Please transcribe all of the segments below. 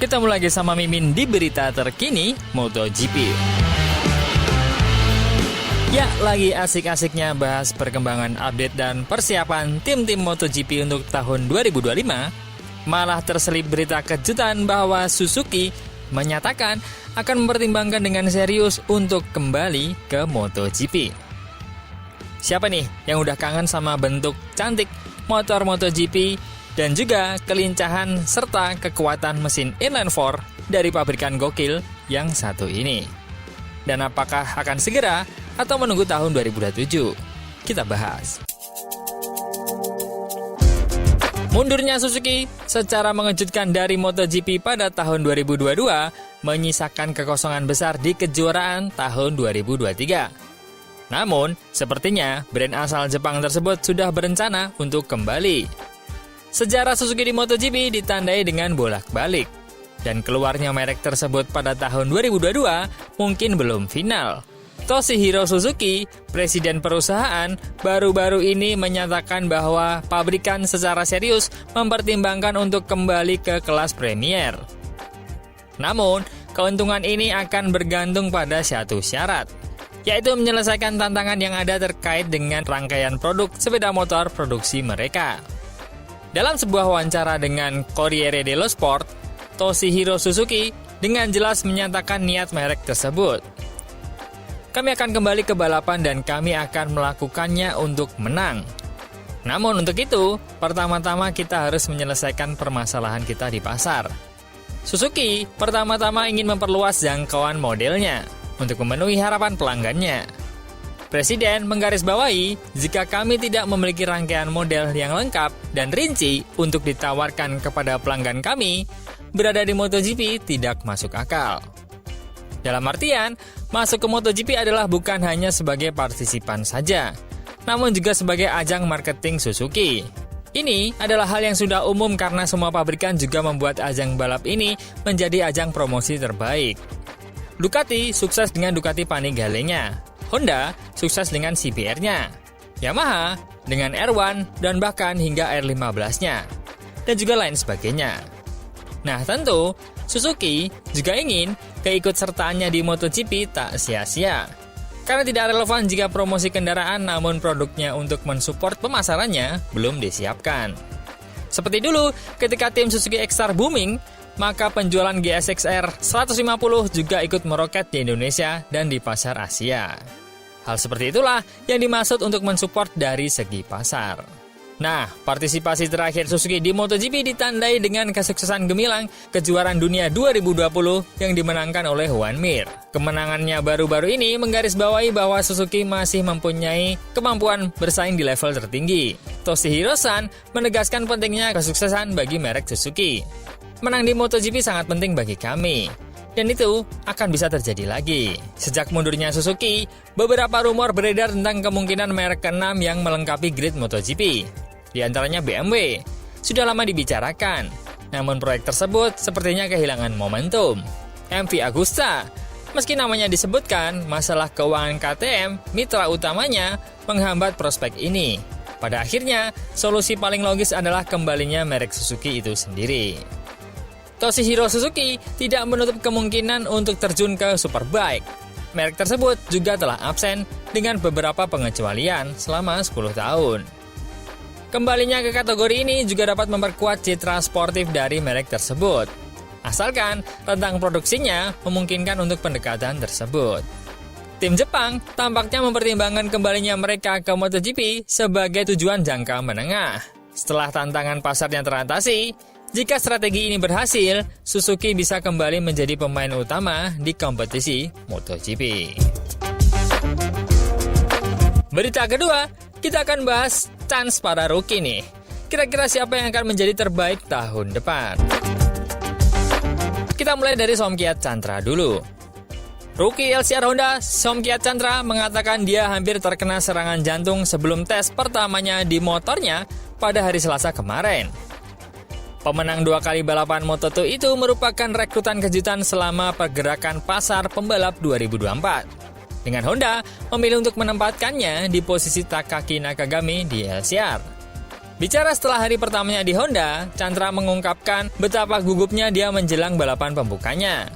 Ketemu lagi sama Mimin di berita terkini MotoGP. Ya, lagi asik-asiknya bahas perkembangan update dan persiapan tim-tim MotoGP untuk tahun 2025. Malah terselip berita kejutan bahwa Suzuki menyatakan akan mempertimbangkan dengan serius untuk kembali ke MotoGP. Siapa nih yang udah kangen sama bentuk cantik motor MotoGP dan juga kelincahan serta kekuatan mesin inline 4 dari pabrikan gokil yang satu ini? Dan apakah akan segera atau menunggu tahun 2027? Kita bahas. Mundurnya Suzuki secara mengejutkan dari MotoGP pada tahun 2022 menyisakan kekosongan besar di kejuaraan tahun 2023. Namun, sepertinya brand asal Jepang tersebut sudah berencana untuk kembali. Sejarah Suzuki di MotoGP ditandai dengan bolak-balik, dan keluarnya merek tersebut pada tahun 2022 mungkin belum final. Toshihiro Suzuki, presiden perusahaan, baru-baru ini menyatakan bahwa pabrikan secara serius mempertimbangkan untuk kembali ke kelas Premier. Namun, keuntungan ini akan bergantung pada satu syarat, yaitu menyelesaikan tantangan yang ada terkait dengan rangkaian produk sepeda motor produksi mereka. Dalam sebuah wawancara dengan Corriere dello Sport, Toshihiro Suzuki dengan jelas menyatakan niat merek tersebut. Kami akan kembali ke balapan dan kami akan melakukannya untuk menang. Namun untuk itu, pertama-tama kita harus menyelesaikan permasalahan kita di pasar. Suzuki pertama-tama ingin memperluas jangkauan modelnya untuk memenuhi harapan pelanggannya. Presiden menggarisbawahi, jika kami tidak memiliki rangkaian model yang lengkap dan rinci untuk ditawarkan kepada pelanggan kami, berada di MotoGP tidak masuk akal. Dalam artian, masuk ke MotoGP adalah bukan hanya sebagai partisipan saja, namun juga sebagai ajang marketing Suzuki. Ini adalah hal yang sudah umum karena semua pabrikan juga membuat ajang balap ini menjadi ajang promosi terbaik. Ducati sukses dengan Ducati Panigale-nya. Honda sukses dengan CBR-nya, Yamaha dengan R1 dan bahkan hingga R15-nya, dan juga lain sebagainya. Nah tentu, Suzuki juga ingin keikutsertaannya di MotoGP tak sia-sia. Karena tidak relevan jika promosi kendaraan namun produknya untuk mensupport pemasarannya belum disiapkan. Seperti dulu ketika tim Suzuki X-Star booming, maka penjualan GSX-R 150 juga ikut meroket di Indonesia dan di pasar Asia. Hal seperti itulah yang dimaksud untuk mensupport dari segi pasar. Nah, partisipasi terakhir Suzuki di MotoGP ditandai dengan kesuksesan gemilang kejuaraan dunia 2020 yang dimenangkan oleh Juan Mir. Kemenangannya baru-baru ini menggarisbawahi bahwa Suzuki masih mempunyai kemampuan bersaing di level tertinggi. Toshihiro-san menegaskan pentingnya kesuksesan bagi merek Suzuki. Menang di MotoGP sangat penting bagi kami. Dan itu akan bisa terjadi lagi. Sejak mundurnya Suzuki, beberapa rumor beredar tentang kemungkinan merek ke-6 yang melengkapi grid MotoGP. Di antaranya BMW. Sudah lama dibicarakan. Namun proyek tersebut sepertinya kehilangan momentum. MV Agusta. Meski namanya disebutkan, masalah keuangan KTM, mitra utamanya, menghambat prospek ini. Pada akhirnya, solusi paling logis adalah kembalinya merek Suzuki itu sendiri. Toshihiro Suzuki tidak menutup kemungkinan untuk terjun ke Superbike. Merek tersebut juga telah absen dengan beberapa pengecualian selama 10 tahun. Kembalinya ke kategori ini juga dapat memperkuat citra sportif dari merek tersebut. Asalkan rentang produksinya memungkinkan untuk pendekatan tersebut. Tim Jepang tampaknya mempertimbangkan kembalinya mereka ke MotoGP sebagai tujuan jangka menengah. Setelah tantangan pasarnya teratasi, jika strategi ini berhasil, Suzuki bisa kembali menjadi pemain utama di kompetisi MotoGP. Berita kedua, kita akan bahas chance para rookie nih. Kira-kira siapa yang akan menjadi terbaik tahun depan? Kita mulai dari Somkiat Chantra dulu. Rookie LCR Honda, Somkiat Chantra mengatakan dia hampir terkena serangan jantung sebelum tes pertamanya di motornya pada hari Selasa kemarin. Pemenang 2 kali balapan Moto2 itu merupakan rekrutan kejutan selama pergerakan pasar pembalap 2024. Dengan Honda memilih untuk menempatkannya di posisi Takaki Nakagami di LCR. Bicara setelah hari pertamanya di Honda, Chandra mengungkapkan betapa gugupnya dia menjelang balapan pembukanya,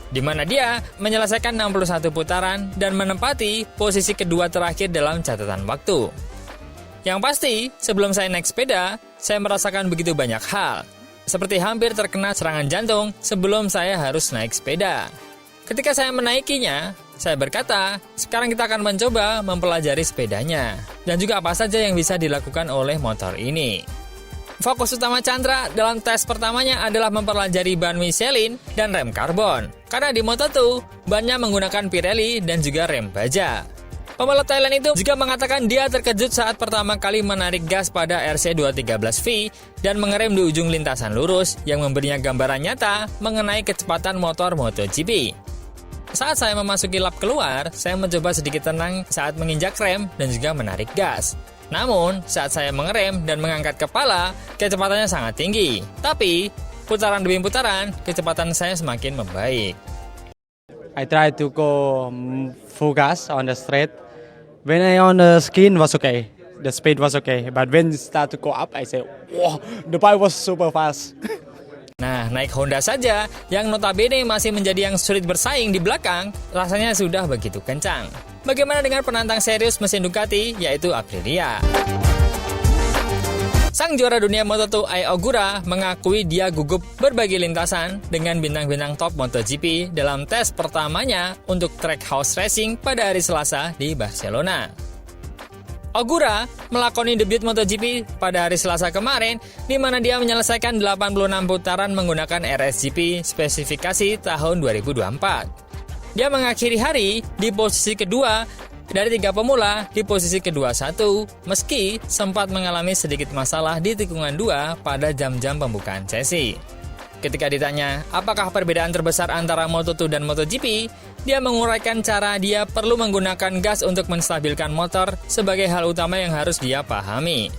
di mana dia menyelesaikan 61 putaran dan menempati posisi kedua terakhir dalam catatan waktu. Yang pasti, sebelum saya naik sepeda, saya merasakan begitu banyak hal, seperti hampir terkena serangan jantung sebelum saya harus naik sepeda. Ketika saya menaikinya, saya berkata, sekarang kita akan mencoba mempelajari sepedanya, dan juga apa saja yang bisa dilakukan oleh motor ini. Fokus utama Chandra dalam tes pertamanya adalah mempelajari ban Michelin dan rem karbon, karena di Moto2, bannya menggunakan Pirelli dan juga rem baja. Pembalap Thailand itu juga mengatakan dia terkejut saat pertama kali menarik gas pada RC213V dan mengerem di ujung lintasan lurus yang memberinya gambaran nyata mengenai kecepatan motor MotoGP. Saat saya memasuki lap keluar, saya mencoba sedikit tenang saat menginjak rem dan juga menarik gas. Namun, saat saya mengerem dan mengangkat kepala, kecepatannya sangat tinggi. Tapi, putaran demi putaran, kecepatan saya semakin membaik. I try to go full gas on the straight. When I on the skin was okay, the speed was okay. But when it start to go up, I say, wow, the bike was super fast. Nah, naik Honda saja, yang notabene masih menjadi yang sulit bersaing di belakang, rasanya sudah begitu kencang. Bagaimana dengan penantang serius mesin Ducati, yaitu Aprilia? Sang juara dunia Moto2 Ai Ogura mengakui dia gugup berbagi lintasan dengan bintang-bintang top MotoGP dalam tes pertamanya untuk Trackhouse Racing pada hari Selasa di Barcelona. Ogura melakoni debut MotoGP pada hari Selasa kemarin, di mana dia menyelesaikan 86 putaran menggunakan RSGP spesifikasi tahun 2024. Dia mengakhiri hari di posisi kedua dari 3 pemula di posisi kedua 1, meski sempat mengalami sedikit masalah di tikungan 2 pada jam-jam pembukaan sesi. Ketika ditanya apakah perbedaan terbesar antara Moto2 dan MotoGP, dia menguraikan cara dia perlu menggunakan gas untuk menstabilkan motor sebagai hal utama yang harus dia pahami.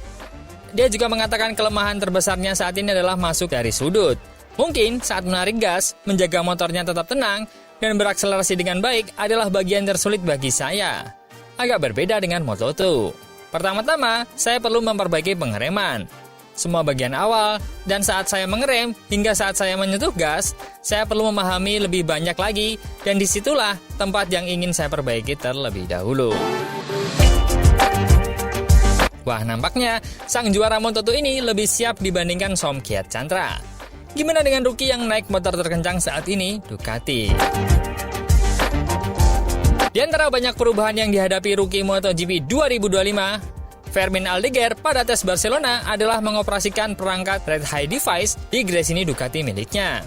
Dia juga mengatakan kelemahan terbesarnya saat ini adalah masuk dari sudut. Mungkin saat menarik gas, menjaga motornya tetap tenang dan berakselerasi dengan baik adalah bagian tersulit bagi saya. Agak berbeda dengan Moto2. Pertama-tama, saya perlu memperbaiki pengereman. Semua bagian awal, dan saat saya mengerem hingga saat saya menyentuh gas, saya perlu memahami lebih banyak lagi, dan disitulah tempat yang ingin saya perbaiki terlebih dahulu. Wah, nampaknya sang juara Moto2 ini lebih siap dibandingkan Somkhiat Chandra. Gimana dengan rookie yang naik motor terkencang saat ini, Ducati? Di antara banyak perubahan yang dihadapi rookie MotoGP 2025, Fermin Aldeguer pada tes Barcelona adalah mengoperasikan perangkat Red Eye Device di Gresini Ducati miliknya.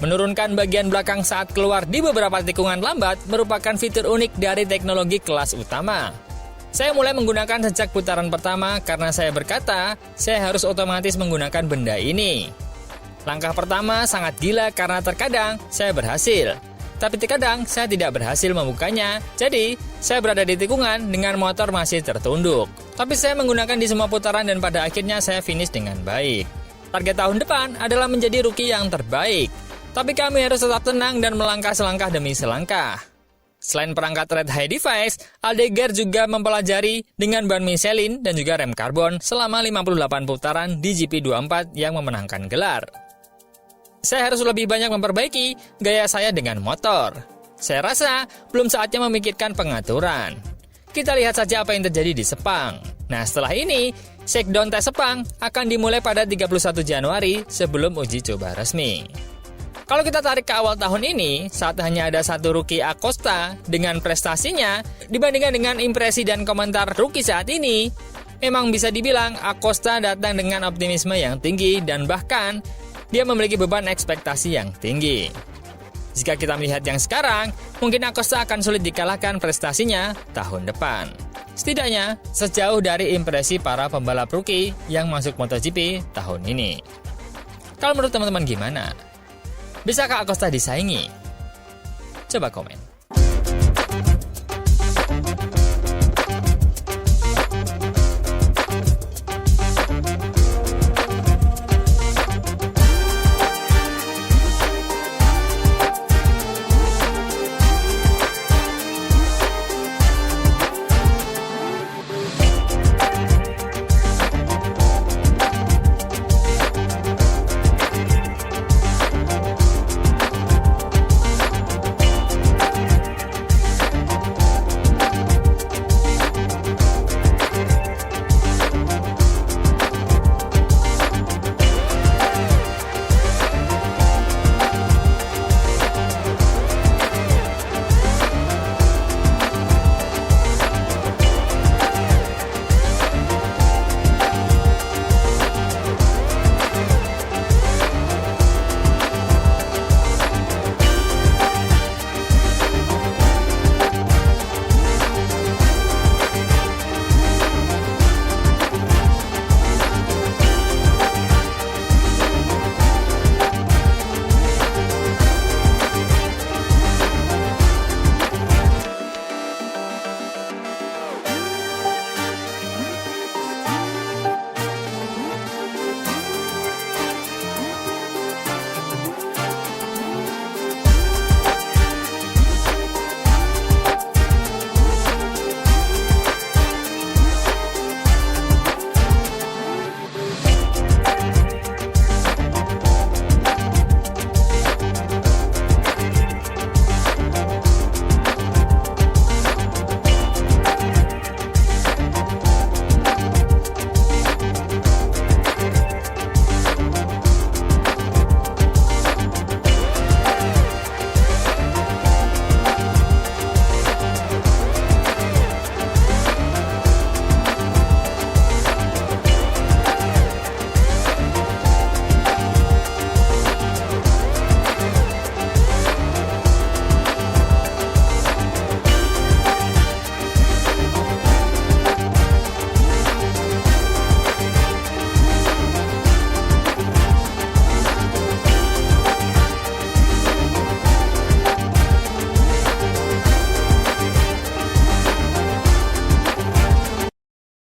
Menurunkan bagian belakang saat keluar di beberapa tikungan lambat merupakan fitur unik dari teknologi kelas utama. Saya mulai menggunakan sejak putaran pertama karena saya berkata, saya harus otomatis menggunakan benda ini. Langkah pertama sangat gila karena terkadang saya berhasil. Tapi terkadang saya tidak berhasil membukanya, jadi saya berada di tikungan dengan motor masih tertunduk. Tapi saya menggunakan di semua putaran dan pada akhirnya saya finish dengan baik. Target tahun depan adalah menjadi rookie yang terbaik. Tapi kami harus tetap tenang dan melangkah selangkah demi selangkah. Selain perangkat Red Eye Device, Aldeguer juga mempelajari dengan ban Michelin dan juga rem karbon selama 58 putaran di GP24 yang memenangkan gelar. Saya harus lebih banyak memperbaiki gaya saya dengan motor. Saya rasa belum saatnya memikirkan pengaturan. Kita lihat saja apa yang terjadi di Sepang. Nah, setelah ini, shakedown tes Sepang akan dimulai pada 31 Januari sebelum uji coba resmi. Kalau kita tarik ke awal tahun ini, saat hanya ada satu rookie Acosta dengan prestasinya, dibandingkan dengan impresi dan komentar rookie saat ini, memang bisa dibilang Acosta datang dengan optimisme yang tinggi dan bahkan dia memiliki beban ekspektasi yang tinggi. Jika kita melihat yang sekarang, mungkin Acosta akan sulit dikalahkan prestasinya tahun depan. Setidaknya, sejauh dari impresi para pembalap rookie yang masuk MotoGP tahun ini. Kalau menurut teman-teman gimana? Bisakah Acosta disaingi? Coba komen.